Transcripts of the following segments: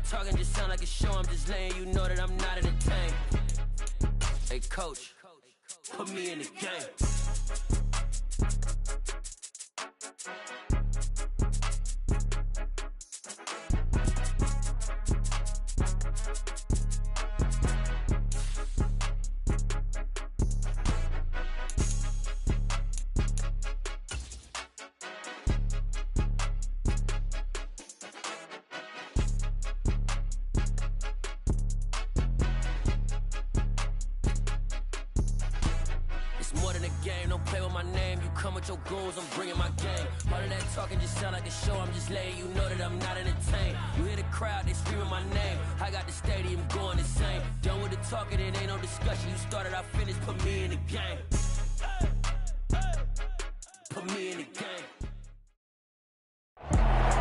talking just sound like a show. I'm just letting you know that I'm not entertained. Hey, coach, put me in the game. More than a game, don't play with my name. You come with your goons, I'm bringing my game. All of that talking just sound like a show. I'm just letting you know that I'm not entertained. You hear the crowd, they screaming my name. I got the stadium going insane. Done with the talking, it ain't no discussion. You started, I finished, put me in the game. Put me in the game.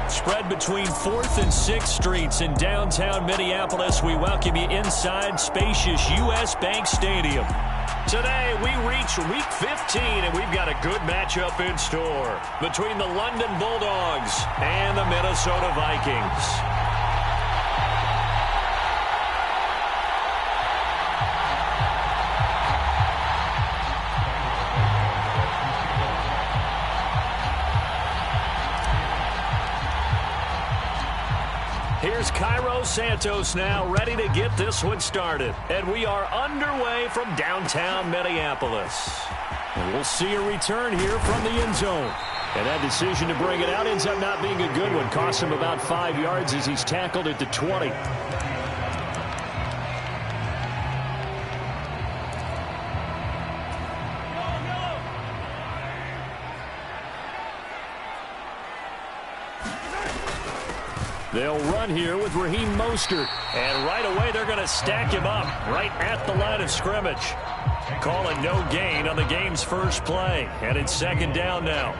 Spread between 4th and 6th Streets in downtown Minneapolis. We welcome you inside spacious U.S. Bank Stadium. Today, we reach Week 15, and we've got a good matchup in store between the London Bulldogs and the Minnesota Vikings. Here's Cairo Santos now, ready to get this one started. And we are underway from downtown Minneapolis. And we'll see a return here from the end zone. And that decision to bring it out ends up not being a good one. Costs him about 5 yards as he's tackled at the 20. They'll run here with Raheem Mostert. And right away, they're going to stack him up right at the line of scrimmage. Calling no gain on the game's first play. And it's second down now.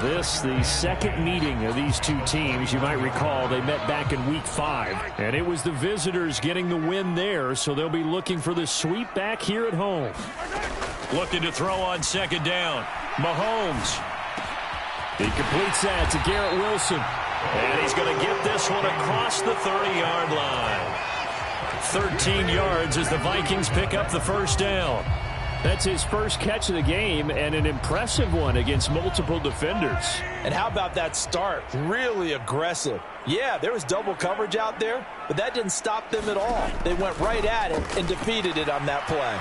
This, the second meeting of these two teams. You might recall they met back in Week 5. And it was the visitors getting the win there, so they'll be looking for the sweep back here at home. Looking to throw on second down. Mahomes. He completes that to Garrett Wilson. And he's going to get this one across the 30-yard line. 13 yards as the Vikings pick up the first down. That's his first catch of the game, and an impressive one against multiple defenders. And how about that start? Really aggressive. Yeah, there was double coverage out there, but that didn't stop them at all. They went right at it and defeated it on that play.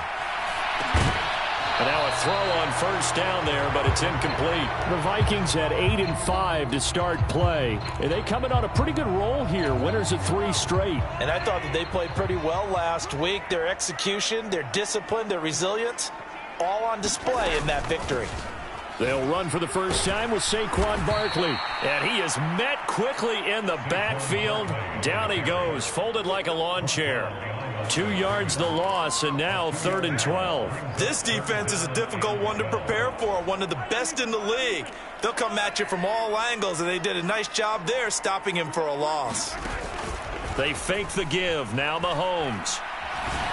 And now a throw on first down there, but it's incomplete. The Vikings had 8 and 5 to start play. And they coming on a pretty good roll here, winners of 3 straight. And I thought that they played pretty well last week. Their execution, their discipline, their resilience, all on display in that victory. They'll run for the first time with Saquon Barkley. And he is met quickly in the backfield. Down he goes, folded like a lawn chair. 2 yards the loss, and now 3rd and 12. This defense is a difficult one to prepare for, one of the best in the league. They'll come at you from all angles, and they did a nice job there stopping him for a loss. They fake the give. Now Mahomes.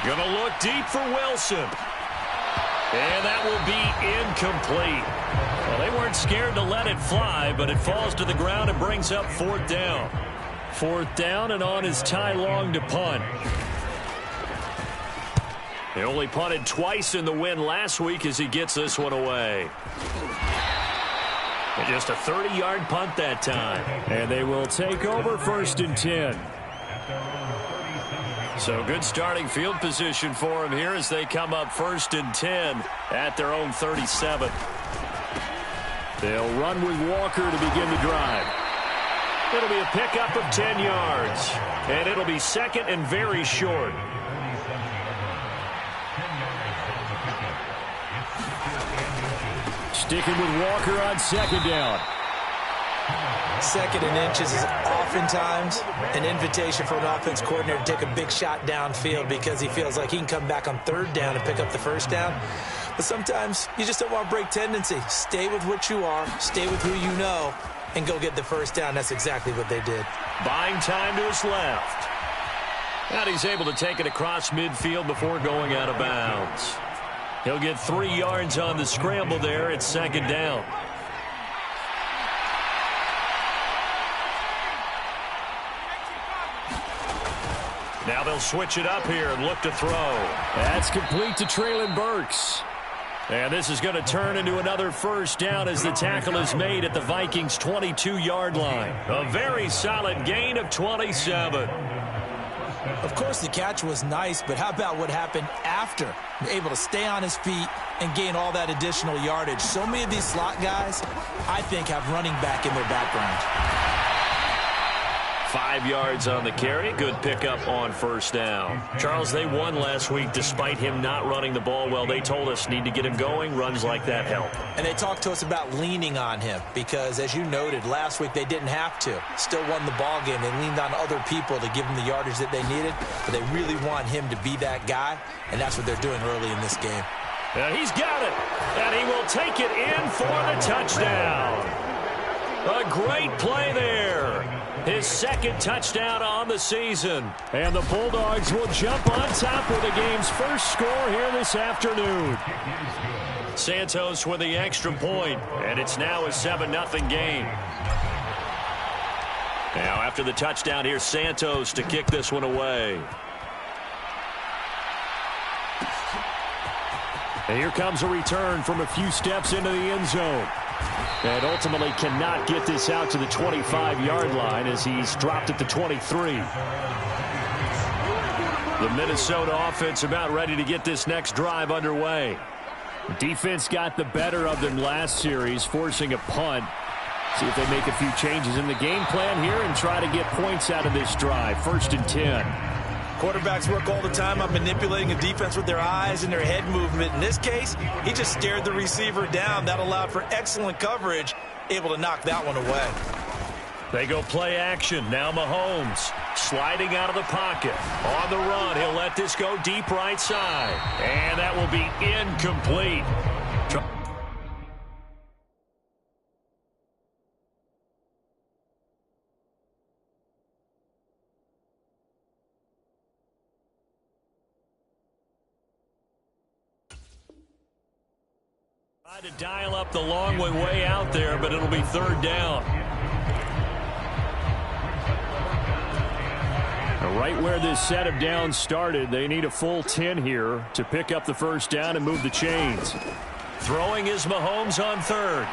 Gonna look deep for Wilson. And that will be incomplete. Well, they weren't scared to let it fly, but it falls to the ground and brings up 4th down. 4th down, and on is Ty Long to punt. They only punted twice in the win last week as he gets this one away. And just a 30-yard punt that time. And they will take over 1st and 10. So good starting field position for them here as they come up 1st and 10 at their own 37. They'll run with Walker to begin the drive. It'll be a pickup of 10 yards. And it'll be second and very short. Sticking with Walker on second down. 2nd and inches is oftentimes an invitation for an offense coordinator to take a big shot downfield because he feels like he can come back on 3rd down and pick up the first down. But sometimes you just don't want to break tendency. Stay with what you are, stay with who you know, and go get the first down. That's exactly what they did. Buying time to his left. And he's able to take it across midfield before going out of bounds. He'll get 3 yards on the scramble there. It's second down. Now they'll switch it up here and look to throw. That's complete to Traylon Burks. And this is going to turn into another first down as the tackle is made at the Vikings' 22-yard line. A very solid gain of 27. Of course, the catch was nice, but how about what happened after? Able to stay on his feet and gain all that additional yardage. So many of these slot guys, I think, have running back in their background. 5 yards on the carry. Good pickup on first down. Charles, they won last week despite him not running the ball well. They told us need to get him going. Runs like that help. And they talked to us about leaning on him because, as you noted, last week they didn't have to. Still won the ball game. They leaned on other people to give them the yardage that they needed. But they really want him to be that guy, and that's what they're doing early in this game. And he's got it. And he will take it in for the touchdown. A great play there. His second touchdown on the season. And the Bulldogs will jump on top with the game's first score here this afternoon. Santos with the extra point, and it's now a 7-0 game. Now after the touchdown, here's Santos to kick this one away. And here comes a return from a few steps into the end zone. And ultimately cannot get this out to the 25-yard line as he's dropped at the 23. The Minnesota offense about ready to get this next drive underway. The defense got the better of them last series, forcing a punt. See if they make a few changes in the game plan here and try to get points out of this drive. 1st and 10. Quarterbacks work all the time on manipulating a defense with their eyes and their head movement. In this case, he just stared the receiver down. That allowed for excellent coverage, able to knock that one away. They go play action. Now Mahomes sliding out of the pocket. On the run, he'll let this go deep right side. And that will be incomplete. Try to dial up the long way out there, but it'll be 3rd down. Right where this set of downs started, they need a full 10 here to pick up the first down and move the chains. Throwing is Mahomes on 3rd.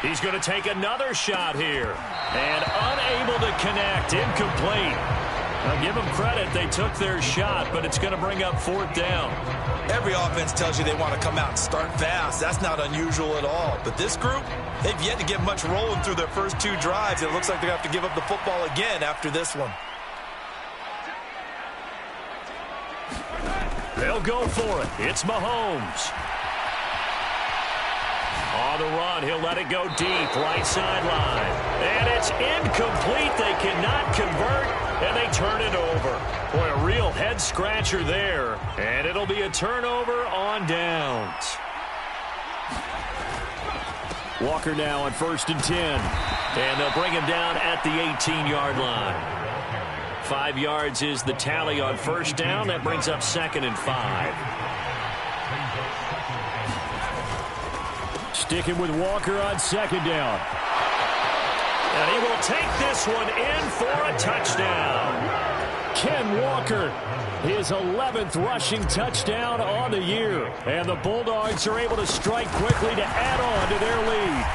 He's going to take another shot here. And unable to connect. Incomplete. Now give them credit. They took their shot, but it's going to bring up 4th down. Every offense tells you they want to come out and start fast. That's not unusual at all. But this group, they've yet to get much rolling through their first 2 drives. It looks like they're going to have to give up the football again after this one. They'll go for it. It's Mahomes. On the run, he'll let it go deep, right sideline. And it's incomplete. They cannot convert, and they turn it over. Boy, a real head-scratcher there. And it'll be a turnover on downs. Walker now on 1st and 10. And they'll bring him down at the 18-yard line. 5 yards is the tally on first down. That brings up 2nd and 5. Sticking with Walker on 2nd down. And he will take this one in for a touchdown. Ken Walker, his 11th rushing touchdown on the year. And the Bulldogs are able to strike quickly to add on to their lead.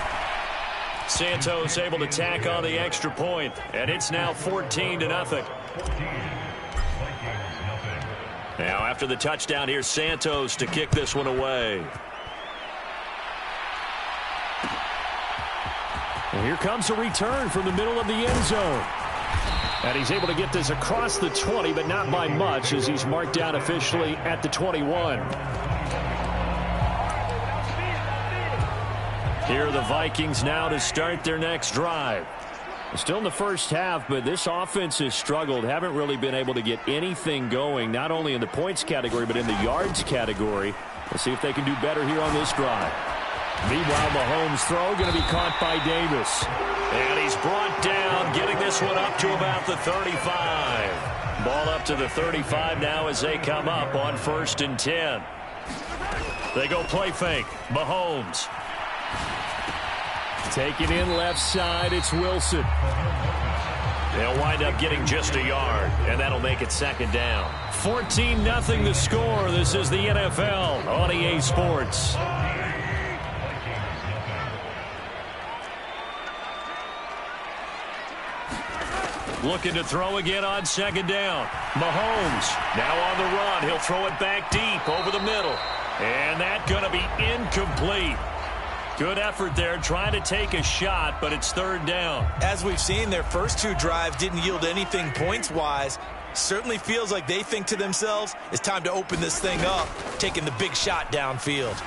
Santos able to tack on the extra point, and it's now 14-0. Now after the touchdown, here's Santos to kick this one away. And here comes a return from the middle of the end zone. And he's able to get this across the 20, but not by much as he's marked down officially at the 21. Here are the Vikings now to start their next drive. Still in the first half, but this offense has struggled. Haven't really been able to get anything going, not only in the points category, but in the yards category. Let's see if they can do better here on this drive. Meanwhile, Mahomes' throw going to be caught by Davis. And he's brought down, getting this one up to about the 35. Ball up to the 35 now as they come up on 1st and 10. They go play fake. Mahomes. Taking in left side, it's Wilson. They'll wind up getting just a yard, and that'll make it second down. 14-0 the score. This is the NFL on EA Sports. Looking to throw again on second down. Mahomes now on the run. He'll throw it back deep over the middle. And that's going to be incomplete. Good effort there trying to take a shot, but it's third down. As we've seen, their first two drives didn't yield anything points-wise. Certainly feels like they think to themselves, it's time to open this thing up, taking the big shot downfield.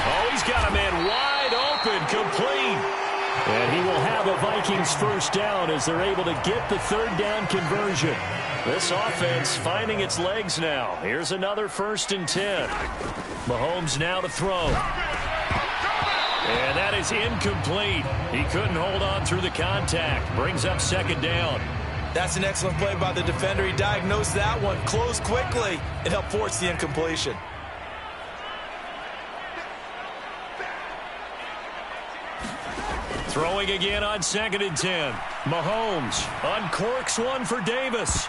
Oh, he's got a man wide open, complete. And he will have a Vikings first down as they're able to get the third down conversion. This offense finding its legs now. Here's another 1st and 10. Mahomes now to throw. And that is incomplete. He couldn't hold on through the contact. Brings up second down. That's an excellent play by the defender. He diagnosed that one, closed quickly, and helped force the incompletion. Throwing again on 2nd and 10. Mahomes uncorks one for Davis.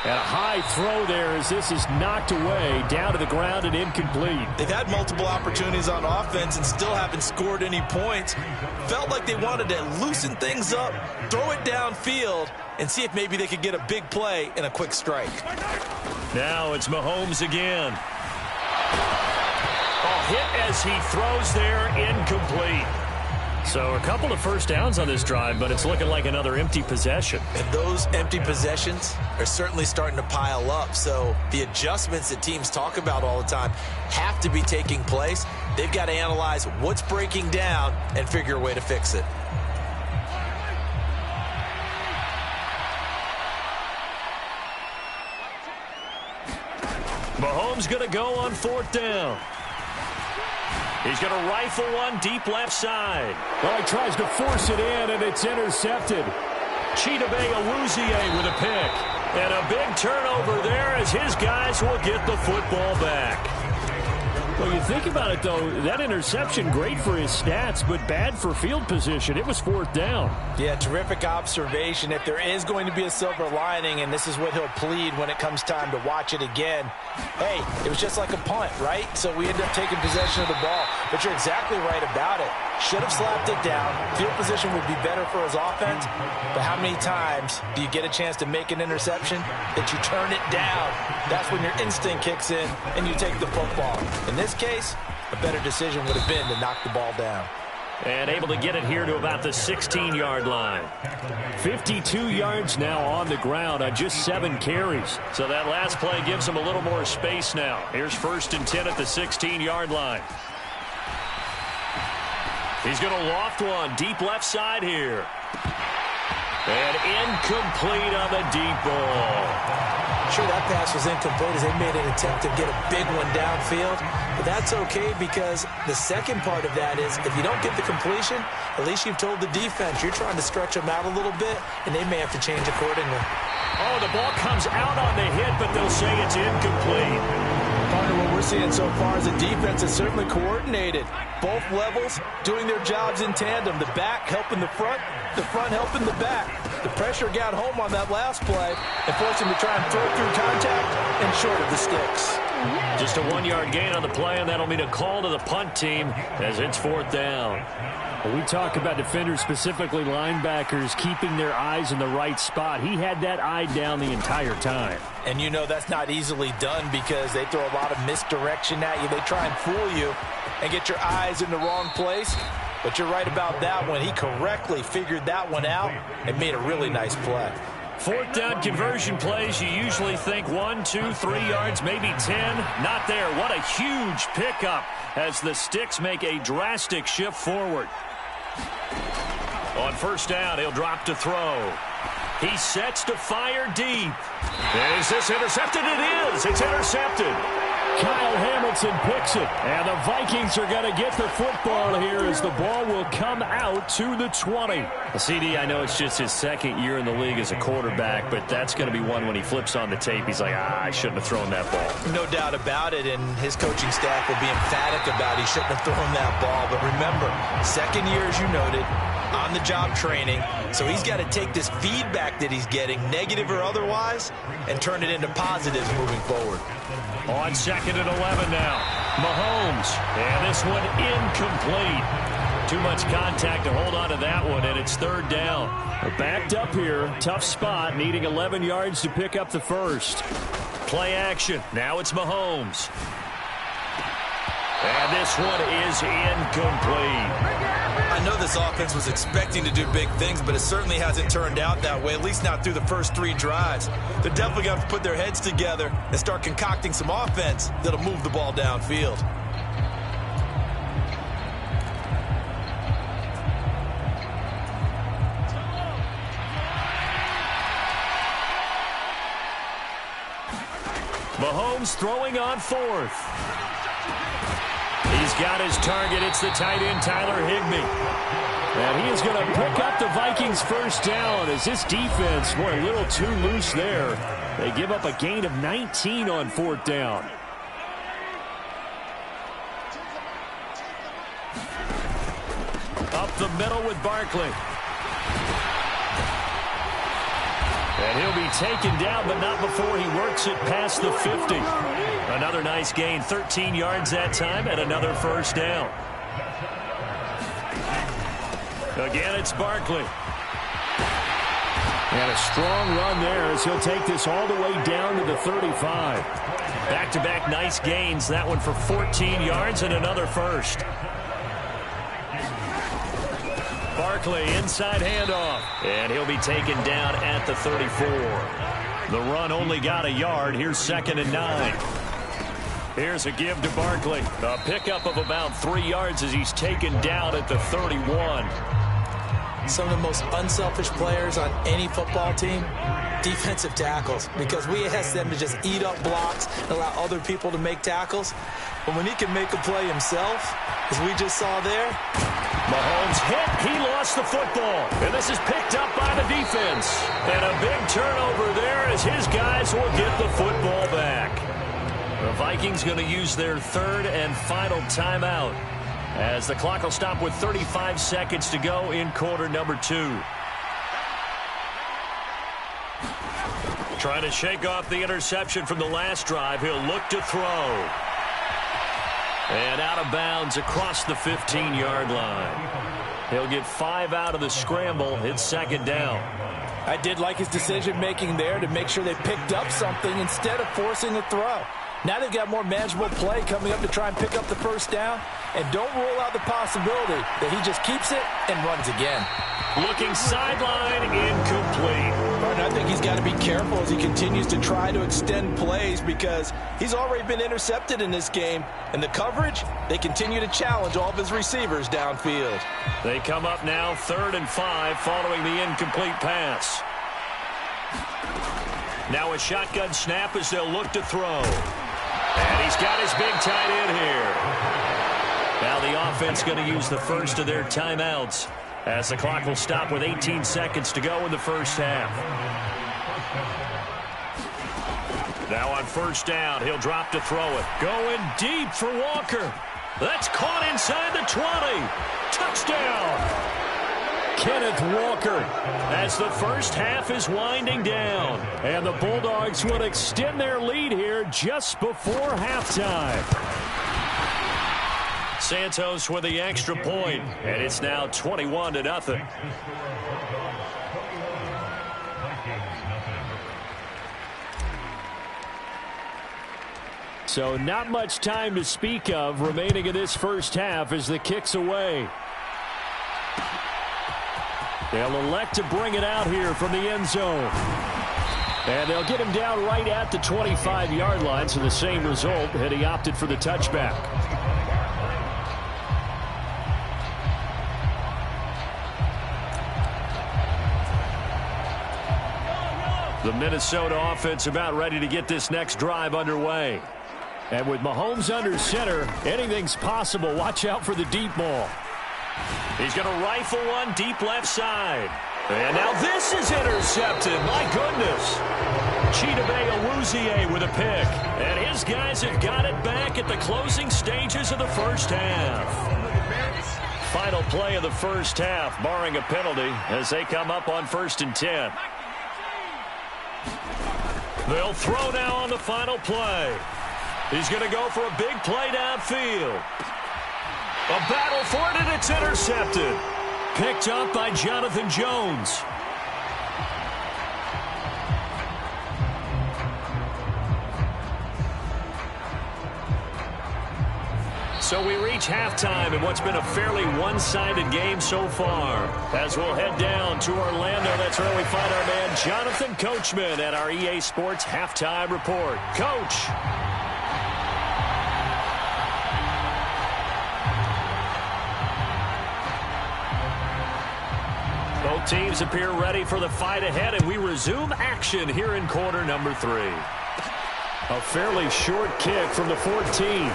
And a high throw there as this is knocked away, down to the ground and incomplete. They've had multiple opportunities on offense and still haven't scored any points. Felt like they wanted to loosen things up, throw it downfield, and see if maybe they could get a big play and a quick strike. Now it's Mahomes again. A hit as he throws there, incomplete. So a couple of first downs on this drive, but it's looking like another empty possession. And those empty possessions are certainly starting to pile up. So the adjustments that teams talk about all the time have to be taking place. They've got to analyze what's breaking down and figure a way to fix it. Mahomes going to go on 4th down. He's going to rifle one deep left side. Well, he tries to force it in, and it's intercepted. Chidobe Awuzie with a pick. And a big turnover there as his guys will get the football back. Well, you think about it, though, that interception, great for his stats, but bad for field position. It was 4th down. Yeah, terrific observation. If there is going to be a silver lining, and this is what he'll plead when it comes time to watch it again, hey, it was just like a punt, right? So we end up taking possession of the ball. But you're exactly right about it. Should have slapped it down. Field position would be better for his offense. But how many times do you get a chance to make an interception that you turn it down? That's when your instinct kicks in and you take the football. In this case, a better decision would have been to knock the ball down. And able to get it here to about the 16-yard line. 52 yards now on the ground on just 7 carries. So that last play gives him a little more space now. Here's 1st and 10 at the 16-yard line. He's going to loft one deep left side here. And incomplete on the deep ball. Sure, that pass was incomplete as they made an attempt to get a big one downfield. But that's okay because the second part of that is if you don't get the completion, at least you've told the defense you're trying to stretch them out a little bit, and they may have to change accordingly. Oh, the ball comes out on the hit, but they'll say it's incomplete. Partner, what we're seeing so far is the defense is certainly coordinated. Both levels doing their jobs in tandem. The back helping the front helping the back. The pressure got home on that last play and forced him to try and throw through contact and short of the sticks. Just a 1-yard gain on the play, and that'll mean a call to the punt team as it's 4th down. When we talk about defenders, specifically linebackers, keeping their eyes in the right spot. He had that eye down the entire time. And you know that's not easily done because they throw a lot of misdirection at you. They try and fool you and get your eyes in the wrong place. But you're right about that one. He correctly figured that one out and made a really nice play. 4th down conversion plays, you usually think 1, 2, 3 yards, maybe 10. Not there. What a huge pickup as the sticks make a drastic shift forward. On 1st down, he'll drop to throw. He sets to fire deep. And is this intercepted? It is. It's intercepted. Kyle Hamilton picks it, and the Vikings are going to get the football here as the ball will come out to the 20. CD, I know it's just his 2nd year in the league as a quarterback, but that's going to be one when he flips on the tape. He's like, I shouldn't have thrown that ball. No doubt about it, and his coaching staff will be emphatic about he shouldn't have thrown that ball. But remember, 2nd year, as you noted, on-the-job training. So he's got to take this feedback that he's getting, negative or otherwise, and turn it into positives moving forward. On 2nd and 11 now. Mahomes. And this one incomplete. Too much contact to hold on to that one, and it's 3rd down. They're backed up here. Tough spot, needing 11 yards to pick up the first. Play action. Now it's Mahomes. And this one is incomplete. I know this offense was expecting to do big things, but it certainly hasn't turned out that way, at least not through the first 3 drives. They're definitely going to put their heads together and start concocting some offense that'll move the ball downfield. Mahomes throwing on 4th. He's got his target. It's the tight end, Tyler Higbee. And he is going to pick up the Vikings' first down as this defense, boy, a little too loose there. They give up a gain of 19 on 4th down. Up the middle with Barkley. And he'll be taken down, but not before he works it past the 50. Another nice gain, 13 yards that time, and another first down. Again, it's Barkley. And a strong run there as he'll take this all the way down to the 35. Back-to-back nice gains, that one for 14 yards and another first. Barkley, inside handoff. And he'll be taken down at the 34. The run only got a yard. Here's 2nd and 9. Here's a give to Barkley. A pickup of about 3 yards as he's taken down at the 31. Some of the most unselfish players on any football team, defensive tackles, because we ask them to just eat up blocks and allow other people to make tackles. But when he can make a play himself, as we just saw there, Mahomes hit. He lost the football. And this is picked up by the defense. And a big turnover there as his guys will get the football back. The Vikings going to use their 3rd and final timeout as the clock will stop with 35 seconds to go in quarter number 2. Trying to shake off the interception from the last drive. He'll look to throw. And out of bounds across the 15-yard line. He'll get 5 out of the scramble. It's 2nd down. I did like his decision-making there to make sure they picked up something instead of forcing the throw. Now they've got more manageable play coming up to try and pick up the first down. And don't rule out the possibility that he just keeps it and runs again. Looking sideline, incomplete. Martin, I think he's got to be careful as he continues to try to extend plays because he's already been intercepted in this game. And the coverage, they continue to challenge all of his receivers downfield. They come up now 3rd and 5 following the incomplete pass. Now a shotgun snap as they'll look to throw. And he's got his big tight end here. Now the offense going to use the first of their timeouts as the clock will stop with 18 seconds to go in the first half. Now on 1st down, he'll drop to throw it. Going deep for Walker. That's caught inside the 20. Touchdown. Kenneth Walker as the first half is winding down. And the Bulldogs will extend their lead here just before halftime. Santos with the extra point, and it's now 21-0. So not much time to speak of remaining in this first half as the kick's away. They'll elect to bring it out here from the end zone. And they'll get him down right at the 25-yard line, so the same result, and he opted for the touchback. The Minnesota offense about ready to get this next drive underway. And with Mahomes under center, anything's possible. Watch out for the deep ball. He's going to rifle one deep left side. And now this is intercepted. My goodness. Chidobe Awuzie with a pick. And his guys have got it back at the closing stages of the first half. final play of the first half, barring a penalty, as they come up on 1st and 10. They'll throw now on the final play. He's going to go for a big play downfield. A battle for it, and it's intercepted. Picked up by Jonathan Jones. So we reach halftime in what's been a fairly one-sided game so far. As we'll head down to Orlando, that's where we find our man Jonathan Coachman at our EA Sports Halftime Report. Coach. Both teams appear ready for the fight ahead, and we resume action here in quarter number 3. A fairly short kick from the 14.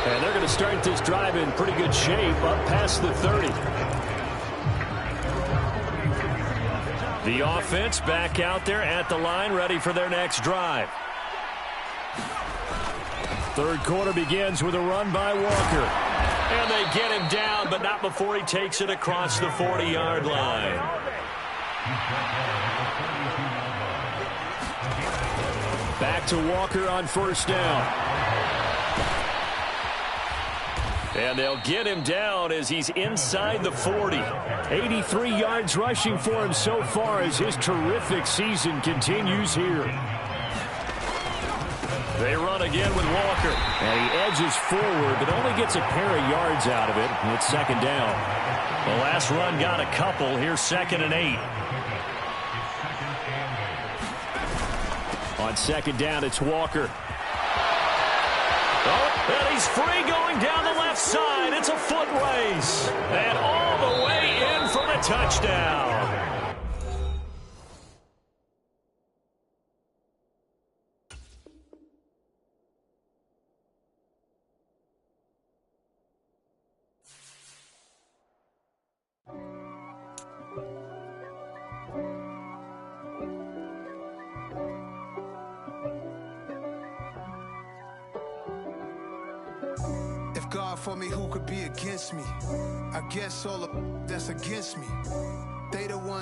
And they're going to start this drive in pretty good shape up past the 30. The offense back out there at the line, ready for their next drive. Third quarter begins with a run by Walker. And they get him down, but not before he takes it across the 40-yard line. Back to Walker on 1st down. And they'll get him down as he's inside the 40. 83 yards rushing for him so far as his terrific season continues here. They run again with Walker. And he edges forward, but only gets a pair of yards out of it. It's 2nd down. The last run got a couple. Here's 2nd and 8. On 2nd down, it's Walker. Oh, and he's free going down the left side. It's a foot race. And all the way in for the touchdown. God for me, who could be against me? I guess all of that's against me. They the one